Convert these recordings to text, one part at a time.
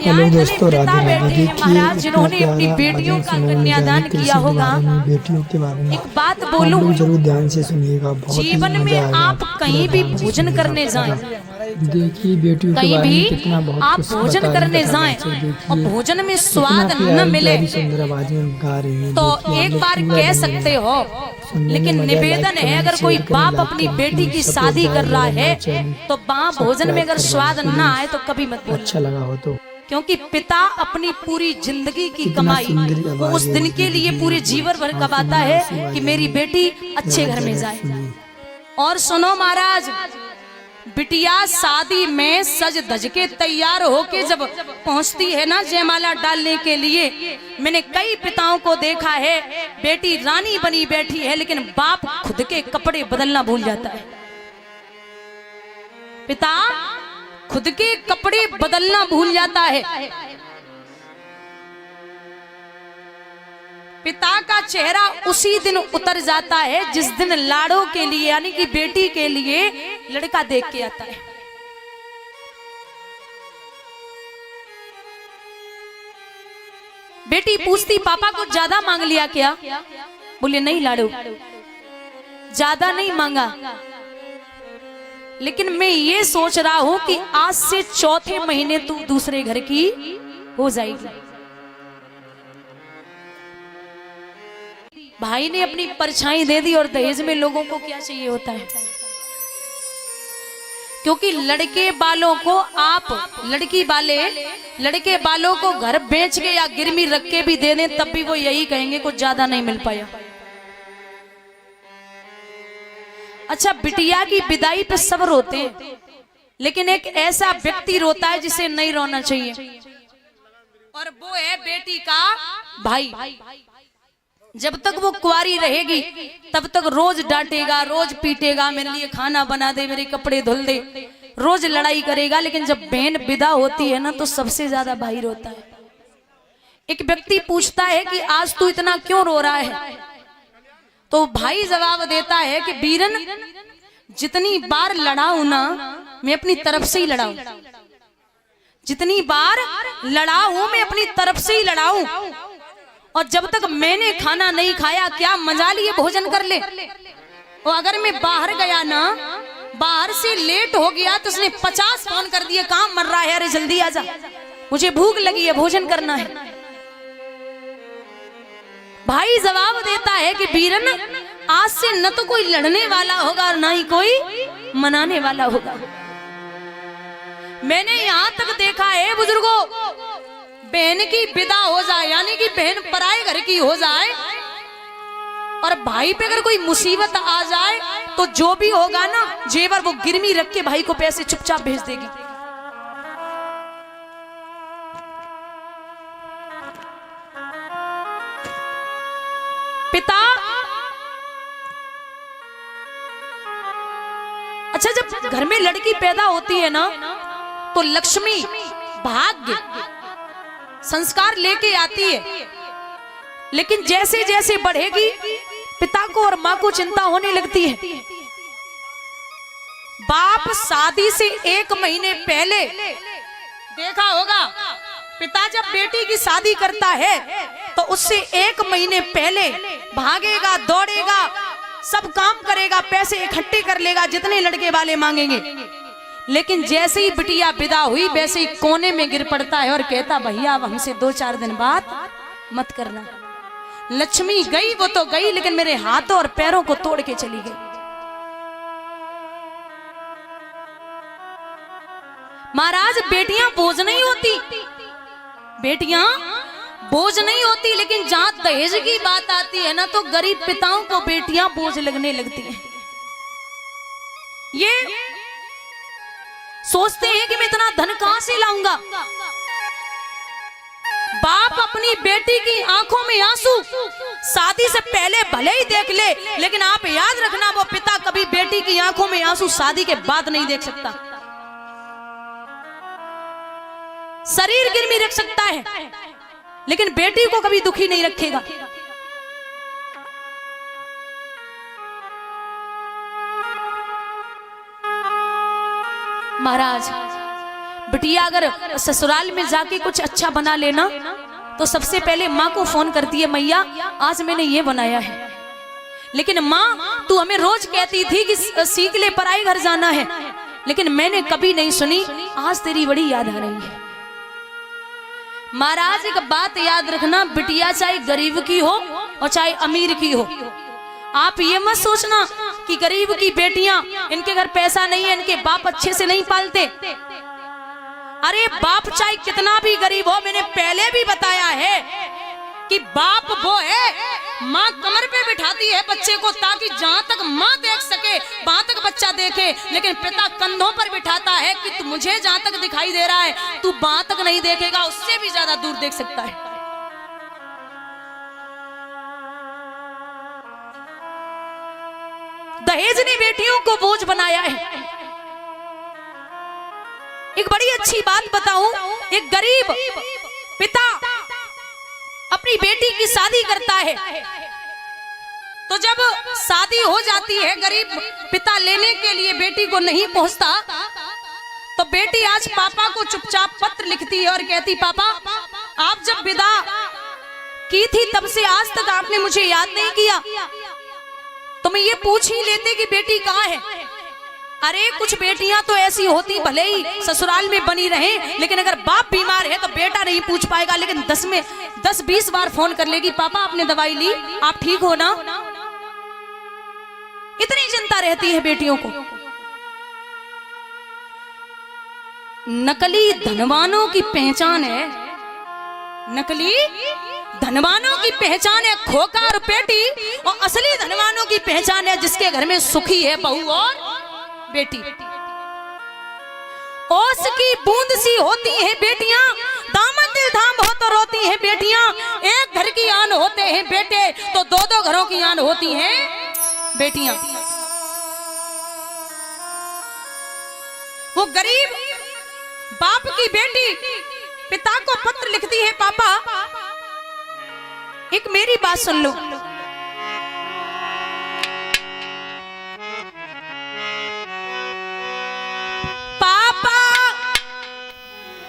Hello दोस्तों, राधे राधे। देखिए जिन्होंने अपनी बेटियों का कन्यादान किया होगा, बेटियों के बारे में एक बात आप बोलूं, लोग जरूर ध्यान से सुनिएगा, बहुत ही जीवन में मजा आएगा। आप कहीं भी भोजन करने जाएं, देखिए बेटियों के कहीं बारे में भी कितना बहुत आप कुछ भोजन करने जाएं और भोजन में स्वाद न मिले सुंदर आवाज में गा रही है। तो एक बार कह सकते हो, लेकिन निवेदन है, अगर कोई बाप अपनी बेटी की शादी कर रहा है तो वहाँ भोजन में अगर स्वाद ना आए तो कभी मत बोलना। अच्छा लगा हो तो, क्योंकि पिता अपनी पूरी जिंदगी की कमाई वो उस दिन के लिए पूरे जीवन भर कमाता है कि मेरी बेटी अच्छे घर में जाए। और सुनो महाराज, बिटिया शादी में सज धज के तैयार होके जब पहुंचती है ना जयमाला डालने के लिए, मैंने कई पिताओं को देखा है, बेटी रानी बनी बैठी है लेकिन बाप खुद के कपड़े बदलना भूल जाता है। पिता खुद के कपड़े बदलना भूल जाता है। पिता का चेहरा उसी दिन उतर जाता है जिस दिन लाड़ों के लिए यानी कि बेटी के लिए लड़का देख के आता है। बेटी पूछती, पापा कुछ ज्यादा मांग लिया क्या? बोले नहीं लाड़ो, ज्यादा नहीं मांगा, लेकिन मैं ये सोच रहा हूं कि आज से चौथे महीने तू दूसरे घर की हो जाएगी। भाई ने अपनी परछाई दे दी। और दहेज में लोगों को क्या चाहिए होता है? क्योंकि लड़के वालों को आप लड़के वालों को घर बेच के या गिरवी रख के भी दे दें तब भी वो यही कहेंगे कुछ ज्यादा नहीं मिल पाया। अच्छा, बिटिया की विदाई पे सब रोते हैं, लेकिन एक ऐसा व्यक्ति रोता है जिसे नहीं रोना चाहिए, और वो है बेटी का भाई। जब तक वो कुंवारी रहेगी तब तक रोज डांटेगा, रोज पीटेगा, मेरे लिए खाना बना दे, मेरे कपड़े धुल दे, रोज लड़ाई करेगा। लेकिन जब बहन विदा होती है ना तो सबसे ज्यादा भाई रोता है। एक व्यक्ति पूछता है कि आज तू इतना क्यों रो रहा है? तो भाई जवाब देता है कि बीरन, जितनी बार लड़ाऊं ना मैं अपनी तरफ से ही लड़ाऊं, जितनी बार लड़ाऊं मैं अपनी तरफ से ही लड़ाऊं, और जब तक मैंने खाना नहीं खाया क्या मजा लिए भोजन कर ले। और अगर मैं बाहर गया ना, बाहर से लेट हो गया तो उसने 50 फोन कर दिए, काम मर रहा है, अरे जल्दी आजा, मुझे भूख लगी है, भोजन करना है। भाई जवाब देता है कि बीरन, आज से न तो कोई लड़ने वाला होगा ना ही कोई मनाने वाला होगा। मैंने यहां तक देखा है बुजुर्गों, बहन की विदा हो जाए यानी कि बहन पराए घर की हो जाए और भाई पे अगर कोई मुसीबत आ जाए तो जो भी होगा ना जेवर वो गिरवी रख के भाई को पैसे चुपचाप भेज देगी। पिता अच्छा, जब घर में लड़की पैदा होती है ना तो लक्ष्मी भाग्य संस्कार लेके आती है, लेकिन जैसे जैसे बढ़ेगी पिता को और मां को चिंता होने लगती है। बाप शादी से 1 महीने पहले देखा होगा, पिता जब बेटी की शादी करता है तो उससे 1 महीने पहले भागेगा, दौड़ेगा, सब काम करेगा, पैसे इकट्ठे कर लेगा जितने लड़के वाले मांगेंगे। लेकिन जैसे ही बिटिया विदा हुई वैसे ही कोने में गिर पड़ता है और कहता, भैया अब हमसे 2-4 दिन बाद मत करना। लक्ष्मी गई वो तो गई, लेकिन मेरे हाथों और पैरों को तोड़ के चली गई। महाराज, बेटियां बोझ नहीं होती, बेटियां बोझ नहीं होती, लेकिन जहां दहेज की बात आती है ना तो गरीब पिताओं को बेटियां बोझ लगने लगती हैं। ये सोचते हैं कि मैं इतना धन कहां से लाऊंगा। बाप अपनी बेटी की आंखों में आंसू शादी से पहले भले ही देख ले, लेकिन आप याद रखना वो पिता कभी बेटी की आंखों में आंसू शादी के बाद नहीं देख सकता। शरीर गिरवी रख सकता है लेकिन बेटी को कभी दुखी नहीं रखेगा। महाराज, बिटिया अगर ससुराल में जाके कुछ अच्छा बना लेना तो सबसे पहले माँ को फोन करती है, मैया आज मैंने ये बनाया है। लेकिन माँ तू हमें रोज कहती थी कि सीख ले, पराई घर जाना है, लेकिन मैंने कभी नहीं सुनी, आज तेरी बड़ी याद आ रही है। महाराज एक बात याद रखना, बिटिया चाहे गरीब की हो और चाहे अमीर की हो, आप ये मत सोचना कि गरीब की बेटियां, इनके घर पैसा नहीं है, इनके बाप अच्छे से नहीं पालते। अरे बाप चाहे कितना भी गरीब हो, मैंने पहले भी बताया है कि बाप वो है, माँ कमर पे बिठाती है बच्चे को ताकि जहां तक माँ देख सके वहां तक बच्चा देखे, लेकिन पिता कंधों पर बिठाता है कि तू मुझे जहां तक दिखाई दे रहा है तू वहां तक नहीं देखेगा, उससे भी ज्यादा दूर देख सकता है। दहेज ने बेटियों को बोझ बनाया है। एक बड़ी अच्छी बात बताऊं, एक गरीब पिता अपनी बेटी की शादी करता है, तो जब शादी हो जाती है, गरीब पिता लेने के लिए बेटी को नहीं पहुंचता, तो बेटी आज पापा को चुपचाप पत्र लिखती है और कहती, पापा आप जब विदा की थी तब से आज तक आपने मुझे याद नहीं किया, तो मैं ये पूछ ही लेते कि बेटी कहाँ है। अरे कुछ बेटियां तो ऐसी होती, भले ही ससुराल में बनी रहे, लेकिन अगर बाप बीमार है तो बेटा नहीं पूछ पाएगा, लेकिन 10-20 बार फोन कर लेगी, पापा आपने दवाई ली, आप ठीक हो ना। इतनी चिंता रहती है बेटियों को। नकली धनवानों की पहचान है, नकली धनवानों की पहचान है खोकार बेटी, और असली धनवानों की पहचान है जिसके घर में सुखी है बहू और बेटी। ओस की बूंद सी होती हैं बेटियां, दामन दिल थाम हो तो रोती हैं बेटियां। एक घर की आन होते हैं बेटे तो 2-2 घरों की आन होती हैं बेटियां। वो गरीब बाप की बेटी पिता को पत्र लिखती है, पापा एक मेरी बात सुन लो,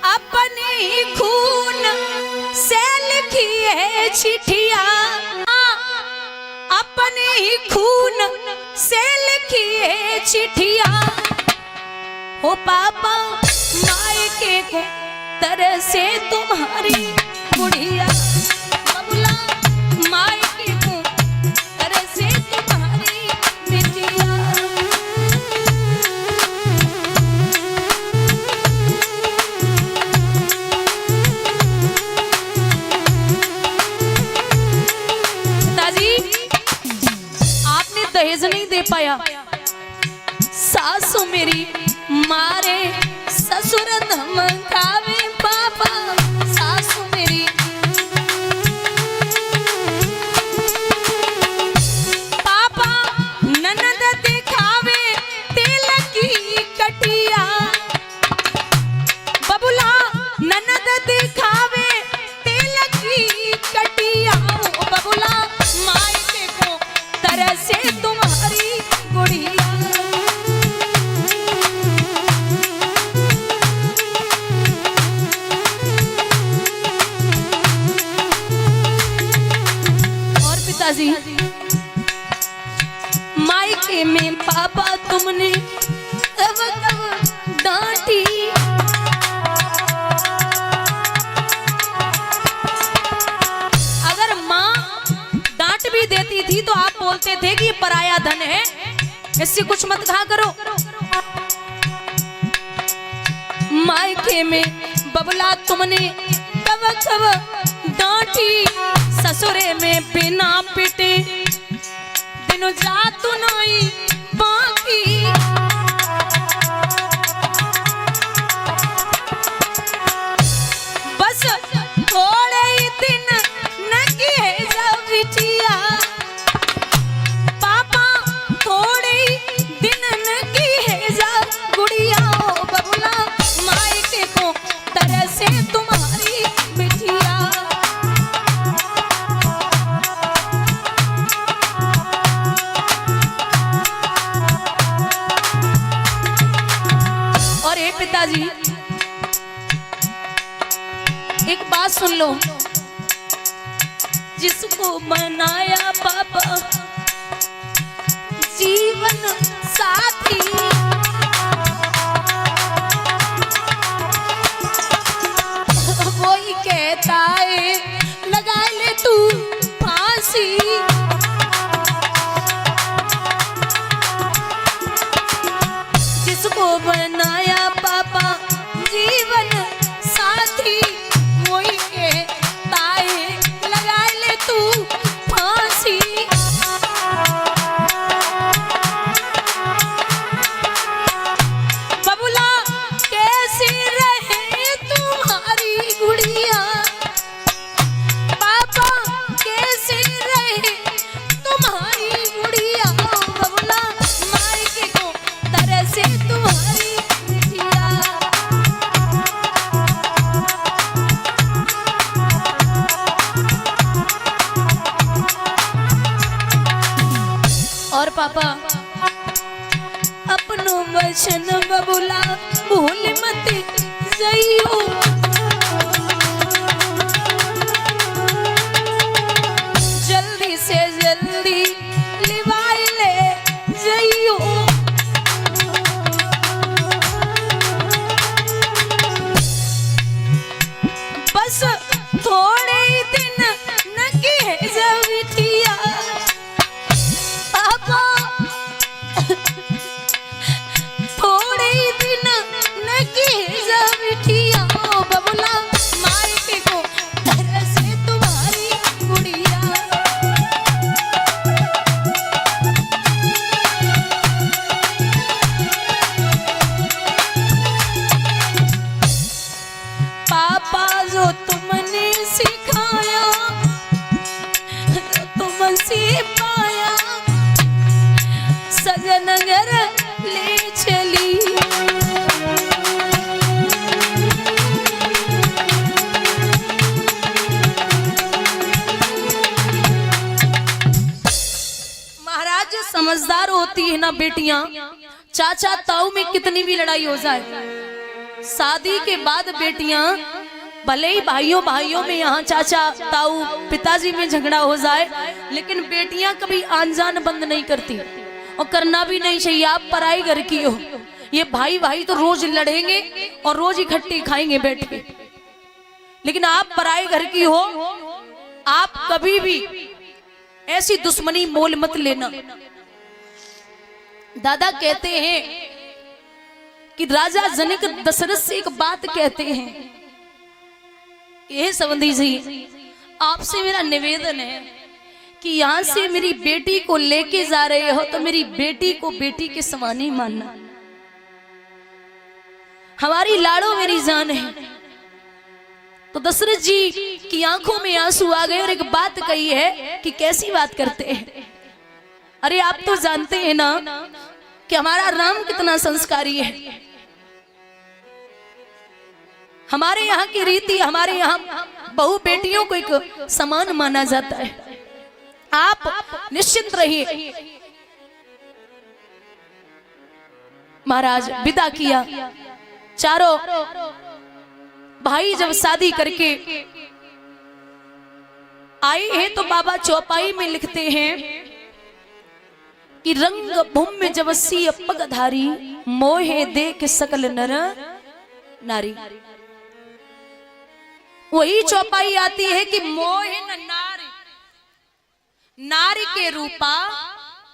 अपने ही खून से लिखी है चिट्ठिया, अपने ही खून से लिखी है चिट्ठिया। हो पापा मायके को तरह से तुम्हारी बुढ़िया, बबुला मायके को तरह से तुम्हारी बिटिया। दहेज नहीं दे पाया, सासू मेरी मारे ससुर धमकावे, पापा सासू मेरी पापा ननद दिखावे तेल की कटिया, बबुला ननद दिखावे तेल की कटिया। बबुला मायके को तरह से तुम्हारी गुड़िया। और पिताजी मायके में पापा तुमने कब कब डांटी, अगर माँ डांट भी देती थी तो आप बोलते थे कि ये पराया धन है, इससे कुछ मत कहा करो। मायके में बबला तुमने कब कब डांटी, ससुरे में बिना पिटे दिनों जातु नहीं बाकी। बस थोड़े ही दिन नगी है जब बिटिया, पापा थोड़े ही दिन नगी है जब गुड़िया। बबुला मायके को तरह से तुम्हारी बिटिया। एक बात सुन लो, जिसको बनाया पापा जीवन साथी, वही कहता है लगा ले तू फांसी। जिसको बनाया पापा जीवन साथी, वही कहता है लगा ले तू फांसी। बबुला कैसी रहे तुम्हारी गुड़िया, पापा कैसी रहे तुम्हारी गुड़िया, बबुला मायके को तरह से तुम्हारी बिटिया। और पापा अपनो वचन बबुला भूल मत जइयो, जल्दी से जल्दी लिवाई ले जइयो। बस थोड़े ही दिन नकी है जब बिटिया, पापा थोड़े ही दिन नकी है जब बिटिया, बबुला मायके को तरह से तुम्हारी गुड़िया। पापा जो तुमने सिखाया, जो तुमसे पाया, सजन घर ले चली। महाराज समझदार होती है ना बेटियां, चाचा ताऊ में कितनी भी लड़ाई हो जाए, शादी के बाद बेटियां भले ही भाइयों भाइयों में यहाँ चाचा ताऊ पिताजी में झगड़ा हो जाए, लेकिन बेटियां कभी आन जान बंद नहीं करती, और करना भी नहीं चाहिए। आप पराई घर की हो, ये भाई भाई तो रोज लड़ेंगे और रोज इकट्ठे खाएंगे बैठ के, लेकिन आप पराई घर की हो, आप कभी भी ऐसी दुश्मनी मोल मत लेना। दादा कहते हैं कि राजा जनक दशरथ से एक बात कहते हैं, ये संबंधी जी आपसे मेरा निवेदन है कि यहाँ से मेरी बेटी को लेके जा रहे हो तो मेरी बेटी को बेटी के समान ही मानना। हमारी लाड़ो मेरी जान है। तो दशरथ जी की आंखों में आंसू आ गए और एक बात कही है कि कैसी बात करते हैं। अरे आप तो जानते हैं ना कि हमारा राम कितना संस्कारी है। हमारे यहाँ की रीति, हमारे यहाँ बहु बेटियों को एक समान माना जाता है। आप निश्चिंत रहिए। महाराज विदा किया। चारों भाई जब शादी करके आए हैं तो बाबा चौपाई में लिखते हैं कि रंग भूमि जवसी पगधारी, मोहे देख सकल नर नारी। वही चौपाई आती है कि मोहे नारी, नारी के रूपा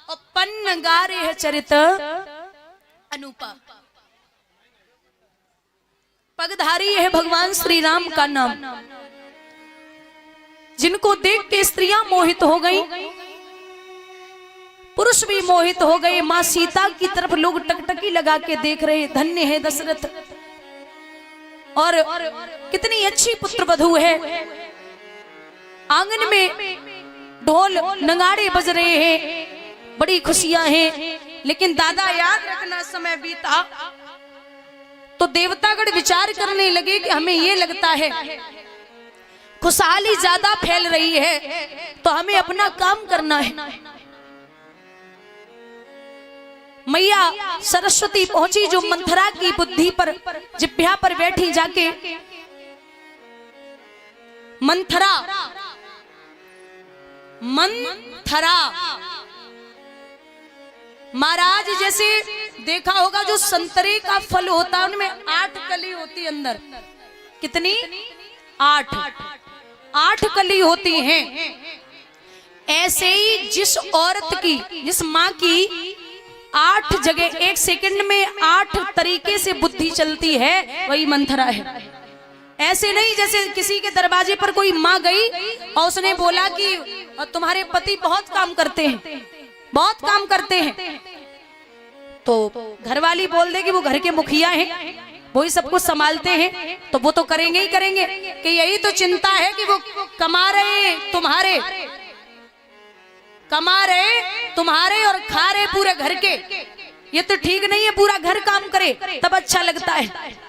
और पन्न गारे है चरित अनुपा। पगधारी है भगवान श्री राम का नाम, जिनको देख के स्त्रियां मोहित हो गई, पुरुष भी मोहित हो गए। मां सीता की तरफ लोग टकटकी लगा के देख रहे, धन्य है दशरथ, और कितनी अच्छी पुत्र वधू है। आंगन में ढोल नगाड़े बज रहे हैं, बड़ी खुशियां हैं। लेकिन दादा याद रखना, समय बीता तो देवतागण विचार करने लगे कि हमें ये लगता है खुशहाली ज्यादा फैल रही है, तो हमें अपना काम करना है। मैया सरस्वती पहुंची, जो मंथरा की बुद्धि पर जिह्वा पर बैठी जाके मंथरा, मंथरा। महाराज जैसे देखा होगा जो संतरे का फल होता है उनमें 8 कली होती अंदर। कितनी? 8 कली होती हैं। ऐसे ही जिस औरत की, जिस माँ की 8 जगह 1 सेकंड में 8 तरीके से बुद्धि चलती है, वही मंथरा है। ऐसे नहीं जैसे किसी के दरवाजे पर कोई माँ गई और उसने बोला कि तुम्हारे पति बहुत काम करते हैं, बहुत काम करते हैं, तो घरवाली बोल दे कि वो घर के मुखिया हैं, वो ही सब कुछ संभालते हैं, तो वो तो करेंगे ही करेंगे। कि यही तो चिंता है कि वो कमा रहे तुम्हारे, कमा रहे तुम्हारे और खा रहे पूरे घर के। ये तो ठीक नहीं है, पूरा घर काम करे तब अच्छा लगता है।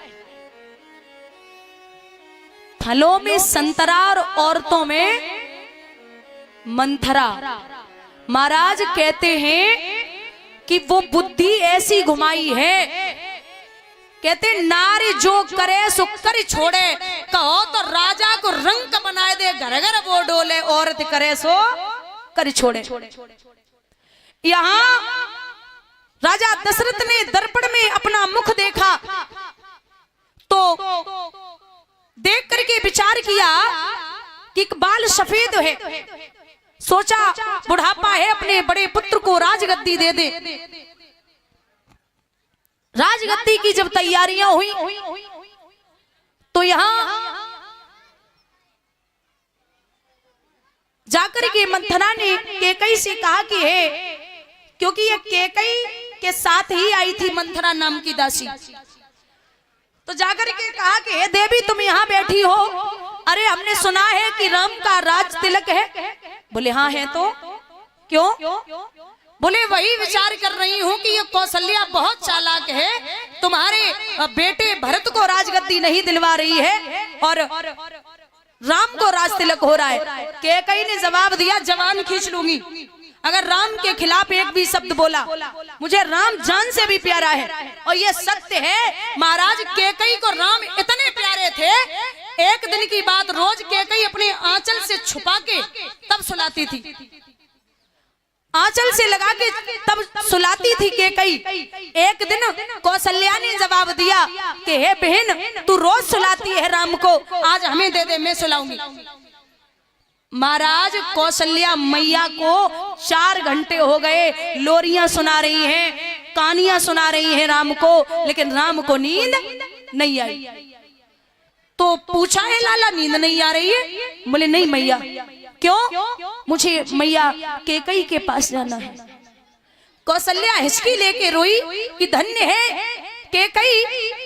फलों में संतरा और औरतों में मंथरा। महाराज कहते हैं कि वो बुद्धि ऐसी घुमाई है, कहते नारी जो करे सो कर छोड़े, कहो तो राजा को रंग बनाए दे, घर घर वो डोले, औरत करे सो कर छोड़े। यहाँ राजा दशरथ ने दर्पण में अपना मुख देखा तो देख करके विचार किया कि एक बाल सफेद है, सोचा बुढ़ापा है, अपने बड़े पुत्र को राजगद्दी दे दे। राजगद्दी की जब तैयारियां हुई तो यहां जाकर के मंथरा ने केकई से कहा कि है, क्योंकि ये केकई के साथ ही आई थी मंथरा नाम की दासी, तो जाकर के कहा कि हे देवी तुम यहाँ बैठी हो, अरे हमने सुना है कि राम का राज तिलक है। बोले हाँ है, तो क्यों? बोले वही विचार कर रही हूँ कि ये कौशल्या बहुत चालाक है, तुम्हारे बेटे भरत को राजगद्दी नहीं दिलवा रही है और राम को राज तिलक हो रहा है। कैकेयी ने जवाब दिया, जवान खींच लूंगी अगर राम के खिलाफ एक भी शब्द बोला, मुझे राम जान से भी प्यारा है। और ये सत्य है, महाराज कैकेयी को राम इतने प्यारे थे, एक दिन की बात, रोज कैकेयी अपने आंचल से छुपा के तब सुलाती थी, आंचल से लगा के तब सुलाती थी कैकेयी। एक दिन कौशल्या ने जवाब दिया कि हे बहन तू रोज सुलाती है राम को, आज हमें दे दे, मैं सुलाऊंगी। महाराज कौशल्या मैया को 4 घंटे हो गए लोरियां सुना रही हैं, कहानियां सुना रही हैं राम को, लेकिन राम को नींद नहीं आई। तो पूछा है लाला नींद नहीं आ रही है? बोले नहीं मैया। क्यों? मुझे मैया कैकेयी के पास जाना है। कौशल्या हिचकी लेके रोई कि धन्य है कैकेयी,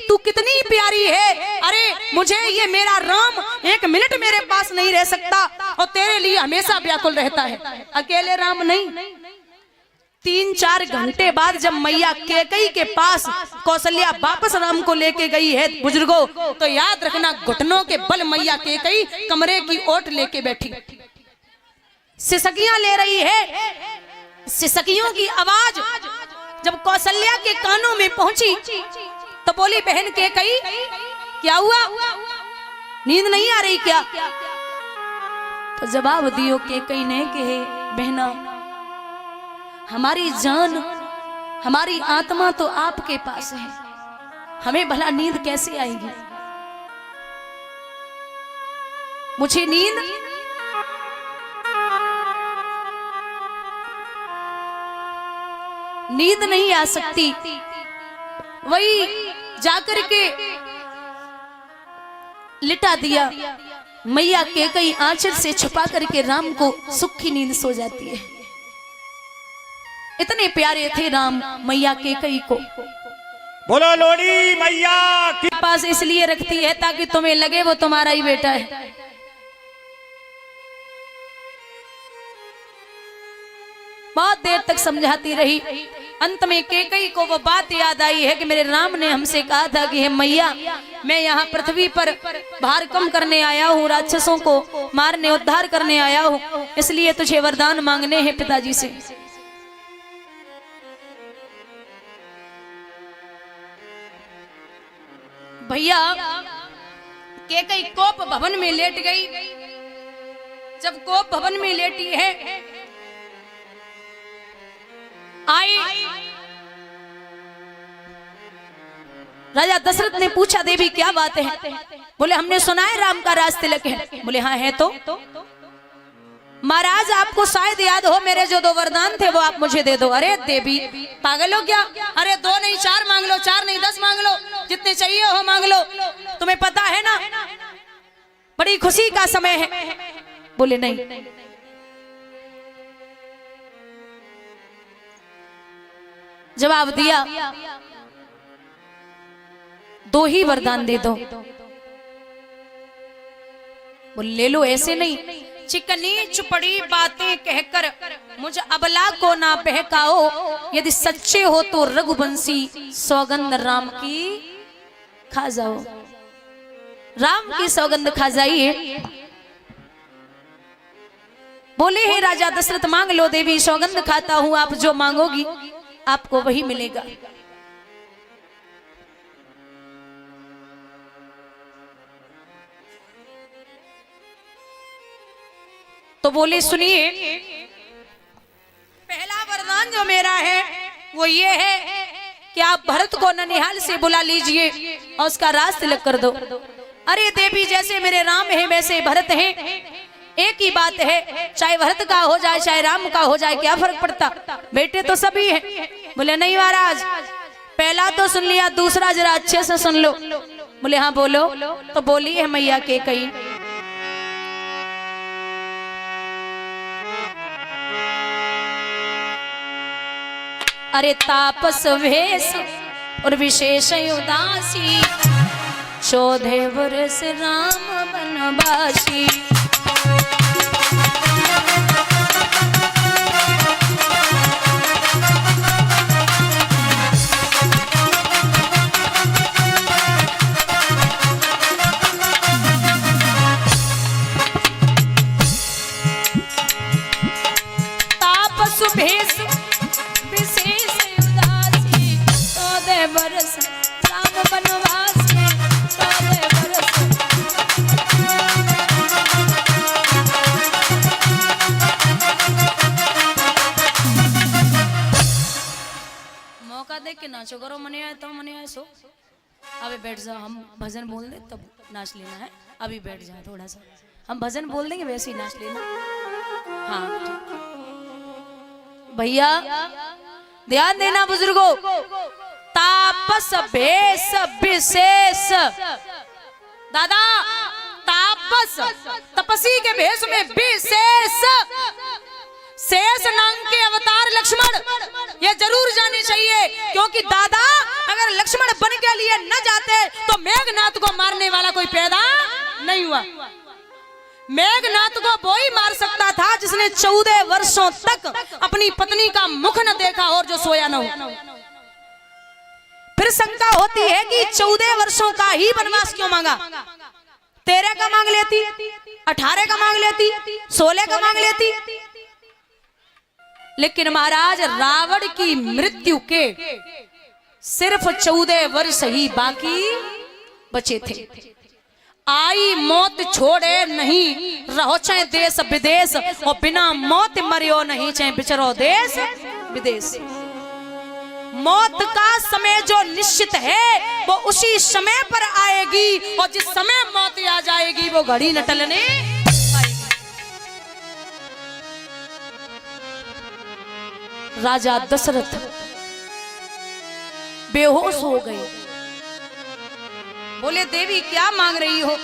तू कितनी प्यारी है, अरे मुझे ये मेरा राम 1 मिनट मेरे पास नहीं रह सकता और तेरे लिए हमेशा व्याकुल रहता है। अकेले राम नहीं, 3-4 घंटे बाद जब मैया कैकेयी के पास कौशल्या वापस राम को लेके गई है बुजुर्गों, तो याद रखना घुटनों के बल मैया कैकेयी कमरे की ओट लेके बैठी, सिसकियां ले रही है। सिसकियों की आवाज जब कौशल्या के कानों में पहुंची तो बोली, बहन कैकेयी क्या हुआ, नींद नहीं आ रही क्या? तो जवाब दियो कैकेयी ने कि बहना हमारी जान, हमारी आत्मा तो आपके पास है, हमें भला नींद कैसे आएगी? मुझे नींद नहीं आ सकती। वही जाकर के लिटा दिया। मैया कैकेयी आंचल से छुपा करके राम को सुख की नींद सो जाती है। इतने प्यारे थे राम मैया कैकेयी को। बोलो लोड़ी मैया के पास इसलिए रखती है ताकि तुम्हें लगे वो तुम्हारा ही बेटा है। बहुत देर तक समझाती रही, अंत में कैकेयी को वो बात याद आई है कि मेरे राम ने हमसे कहा था कि हे मैया मैं यहाँ पृथ्वी पर भार कम करने आया हूँ, राक्षसों को मारने उद्धार करने आया हूँ, इसलिए तुझे वरदान मांगने हैं पिताजी से। भैया कैकेयी कोप भवन में लेट गई। जब गोप भवन में लेटी है, आई राजा दशरथ ने पूछा, देवी क्या बात है? बोले हमने सुना है राम का राज तिलक है। बोले हाँ है। तो महाराज आपको शायद याद हो मेरे जो 2 वरदान थे वो आप मुझे दे दो। अरे देवी पागल हो क्या? अरे 2 नहीं 4 मांग लो, 4 नहीं 10 मांग लो, जितने चाहिए हो मांग लो, तुम्हें पता है ना बड़ी खुशी का समय है। बोले नहीं, जवाब दिया 2 ही वरदान दे दो। बोले ले लो, ऐसे नहीं, चिकनी चुपड़ी बातें कहकर मुझे अबला को ना बहकाओ, यदि सच्चे हो तो रघुवंशी सौगंध राम की खा जाओ। राम की सौगंध खा जाइए। बोले हे राजा दशरथ मांग लो देवी, सौगंध खाता हूं, आप जो मांगोगी आपको वही मिलेगा। तो बोले सुनिए, पहला वरदान जो मेरा है वो ये है कि आप भरत को ननिहाल से बुला लीजिए और उसका राज तिलक कर दो। अरे देवी जैसे मेरे राम है वैसे भरत है, एक ही बात है, चाहे भरत का हो जाए चाहे राम का हो जाए क्या फर्क पड़ता, बेटे तो सभी हैं। बोले नहीं महाराज, पहला तो सुन लिया, दूसरा जरा अच्छे से सुन लो। बोले हाँ बोलो। तो बोली है मैया के कई, अरे तापस वेश और विशेष उदासी, 14 वर्ष राम बनवासी। तापस भेष विशेष उदासी, 14 वर्ष राम बनवासी, 14 वर्ष। मौका देख के नाचो करो, मने आए तो मने आए सो। अबे बैठ जाओ, हम भजन बोल दे तब नाच लेना है। अभी बैठ जाओ, थोड़ा सा हम भजन बोल देंगे वैसे ही नाच लेना। हाँ भैया ध्यान देना बुजुर्गों, तापस भेष विशेष। दादा तापस तपसी के भेष में विशेष, शेष नाम के अवतार लक्ष्मण, ये जरूर जानी चाहिए, क्योंकि दादा अगर लक्ष्मण बन के लिए न जाते तो मेघनाथ को मारने वाला कोई पैदा नहीं हुआ। मेघनाथ को वो ही मार सकता था जिसने 14 वर्षों तक अपनी पत्नी का मुख न देखा और जो सोया न हो। फिर शंका होती है कि 14 वर्षों का ही वनवास क्यों मांगा? 13 का मांग लेती, 18 का मांग लेती, 16 का मांग लेती। लेकिन महाराज रावण की मृत्यु के सिर्फ 14 वर्ष ही बाकी बचे थे। आई मौत छोड़े नहीं, रहो चाहे देश विदेश, और बिना मौत मरियो नहीं, चाहे बिचरो देश विदेश। मौत का समय जो निश्चित है वो उसी समय पर आएगी, और जिस समय मौत आ जाएगी वो घड़ी न टलने पाएगी। राजा दशरथ बेहोश हो गए। बोले देवी क्या मांग रही हो?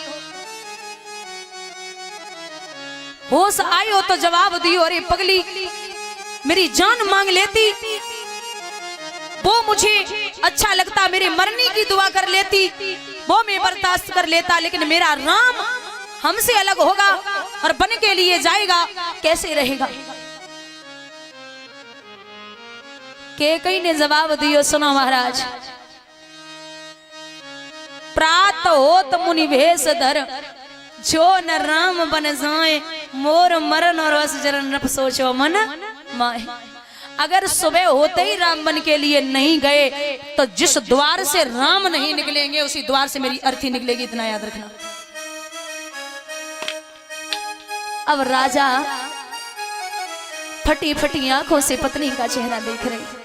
होश आई हो तो जवाब दियो। अरे पगली, मेरी जान मांग लेती वो मुझे अच्छा लगता, मेरे मरने की दुआ कर लेती वो मैं बर्दाश्त कर लेता, लेकिन मेरा राम हमसे अलग होगा और बन के लिए जाएगा, कैसे रहेगा? कैकेयी ने जवाब दियो, सुनो महाराज। प्रात होत मुनि भेष धर, जो न राम बन जाए, मोर मरण और रस जरन नप सोचो मन माए। अगर सुबह होते ही राम बन के लिए नहीं गए तो जिस द्वार से राम नहीं निकलेंगे उसी द्वार से मेरी अर्थी निकलेगी, इतना याद रखना। अब राजा फटी फटी आंखों से पत्नी का चेहरा देख रहे।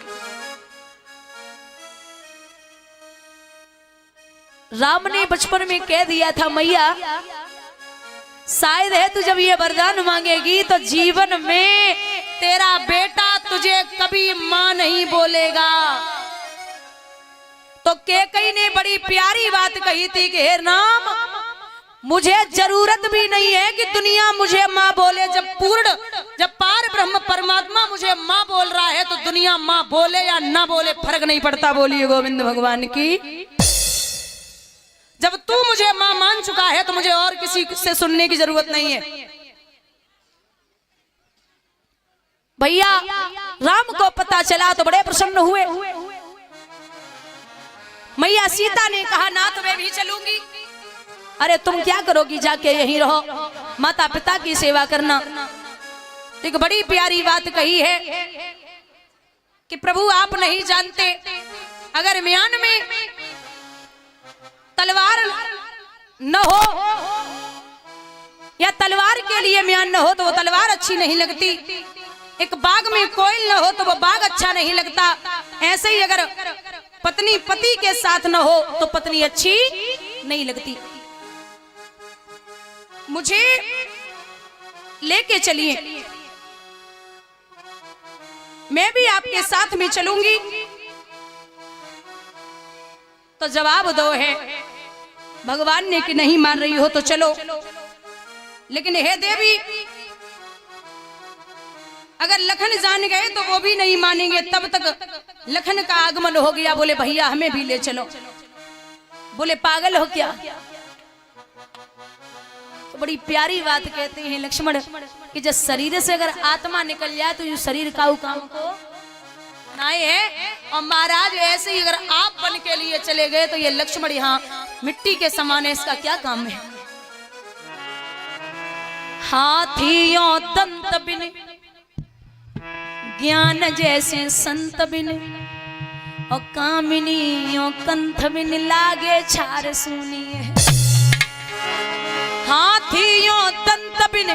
राम ने बचपन में कह दिया था मैया शायद है तू जब ये वरदान मांगेगी तो जीवन में तेरा बेटा तुझे कभी मां नहीं बोलेगा। तो कैकेयी ने बड़ी प्यारी बात कही थी कि हे राम मुझे जरूरत भी नहीं है कि दुनिया मुझे मां बोले। जब पार ब्रह्म परमात्मा मुझे मां बोल रहा है तो दुनिया मां बोले या ना बोले फर्क नहीं पड़ता। बोलिए गोविंद भगवान की। जब तू मुझे मां मान चुका है तो मुझे और किसी से सुनने की जरूरत नहीं है। भैया राम को पता चला तो बड़े प्रसन्न हुए। मैया सीता ने कहा ना तो मैं भी चलूंगी। अरे तुम क्या करोगी, जाके यहीं रहो, माता पिता की सेवा करना। एक बड़ी प्यारी बात कही है कि प्रभु आप नहीं जानते अगर म्यान में तलवार न हो या तलवार के लिए म्यान न हो तो वो तलवार अच्छी नहीं लगती। एक बाग में कोयल न हो तो वो बाग अच्छा नहीं लगता। ऐसे ही अगर पत्नी पति के साथ न हो तो पत्नी अच्छी नहीं लगती। मुझे लेके चलिए, मैं भी आपके साथ में चलूंगी। तो जवाब दो है भगवान ने कि नहीं मान रही हो तो चलो, लेकिन हे देवी अगर लखन जान गए तो वो भी नहीं मानेंगे। तब तक लखन का आगमन हो गया। बोले भैया हमें भी ले चलो। बोले पागल हो क्या। तो बड़ी प्यारी बात कहते हैं लक्ष्मण कि जब शरीर से अगर आत्मा निकल जाए तो ये शरीर का काम को नहीं है। और महाराज ऐसे ही अगर आप बन के लिए चले गए तो ये लक्ष्मण यहाँ मिट्टी के समान है, इसका क्या काम है। हाथियों दंत बिन ज्ञान जैसे संत बिन और कामिनियों कंठ बिन लागे छार सुनिए। हाथियों दंत बिन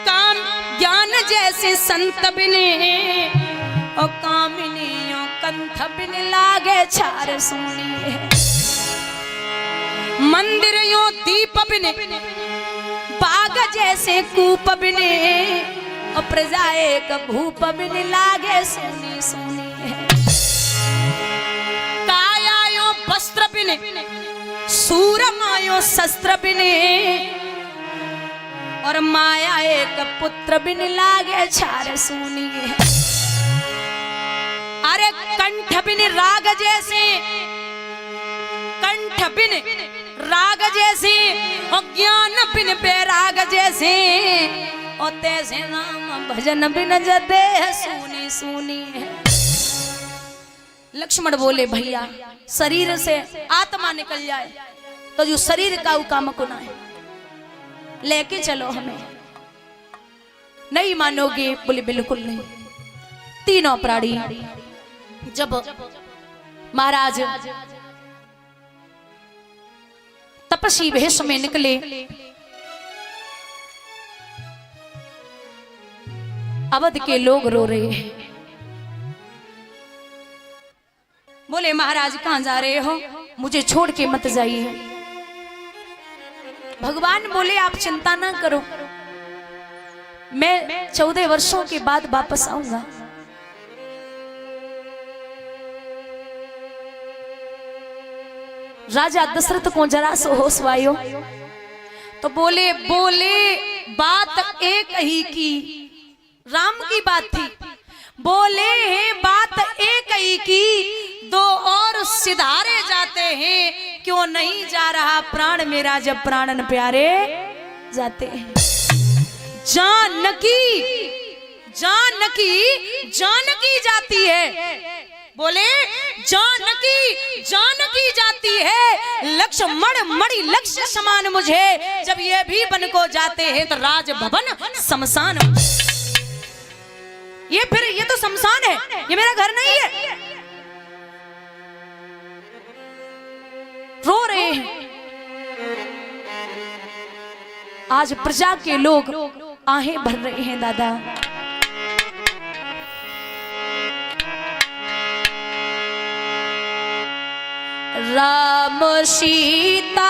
काम ज्ञान जैसे संत बिन और कामिनियों कंठ बिन लागे छार सुनिए। मंदिरों दीप बिन बाग जैसे कूप बिन और प्रजा एक भूप बिन लागे सुनी सुनी है। कायायो वस्त्र बिन सूरमायो शस्त्र बिन और माया एक पुत्र बिन लागे छार सुनी है। अरे कंठ बिन राग जैसे, कंठ बिन राग जैसे और ज्ञान बिन बैराग जैसे और तैसे नाम भजन बिन जदे सुनी सुनी है। लक्ष्मण बोले भैया शरीर से आत्मा निकल जाए तो जो शरीर का काम को ना है, लेके चलो हमें। नहीं मानोगे। बोले बिल्कुल नहीं। तीनों प्राणी जब महाराज तपस्वी वेश में निकले अवध के लोग रो रहे हैं। बोले महाराज कहां जा रहे हो, मुझे छोड़ के मत जाइए। भगवान बोले आप चिंता ना करो, मैं 14 वर्षों के बाद वापस आऊंगा। राजा दशरथ को जरा सो होश आयो तो बोले बात एक ही की। राम की बात थी। बोले बात एक ही की, दो और सिधारे जाते हैं, क्यों नहीं जा रहा प्राण मेरा जब प्राणन प्यारे जाते हैं। जानकी जानकी जानकी जाती है। बोले जानकी जाती है, लक्ष्मण मणि लक्ष्य समान मुझे जब ये भी बन को जाते हैं तो राजभवन शमशान। ये तो शमशान है, ये मेरा घर नहीं है। रो रहे हैं। आज प्रजा के लोग आहें भर रहे हैं दादा। राम सीता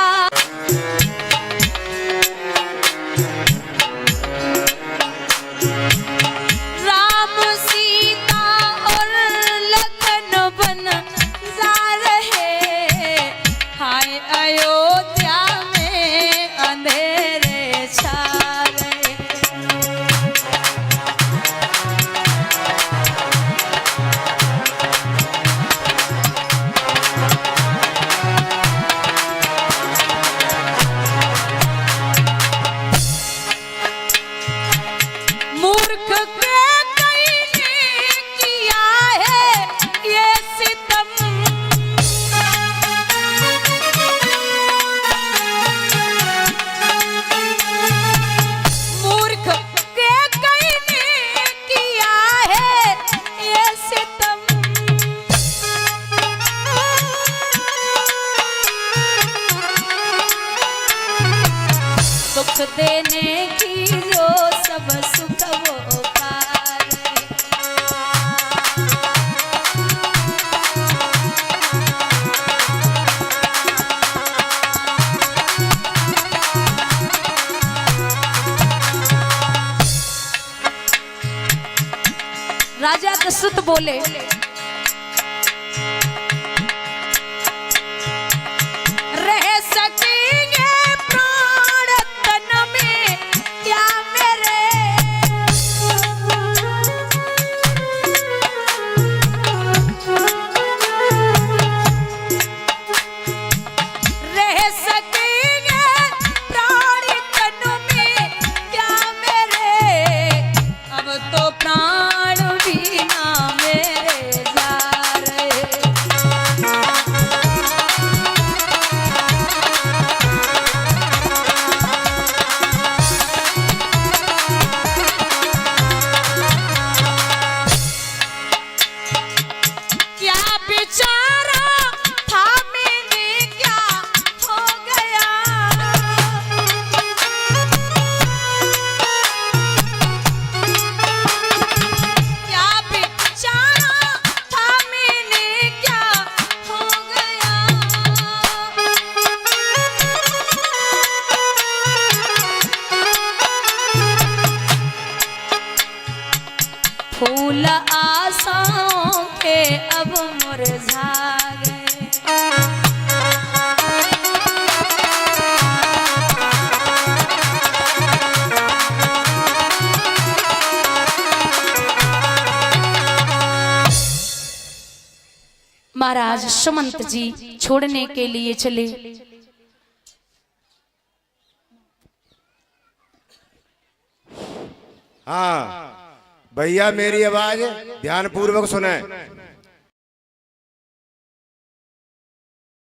देने की जो सब सुख वो पार। राजा दशरथ बोले रह सकेंगे फूल आशाओं के अब मुरझा गए। महाराज सुमंत जी छोड़ने के लिए चले। हाँ भैया मेरी आवाज ध्यान पूर्वक सुने।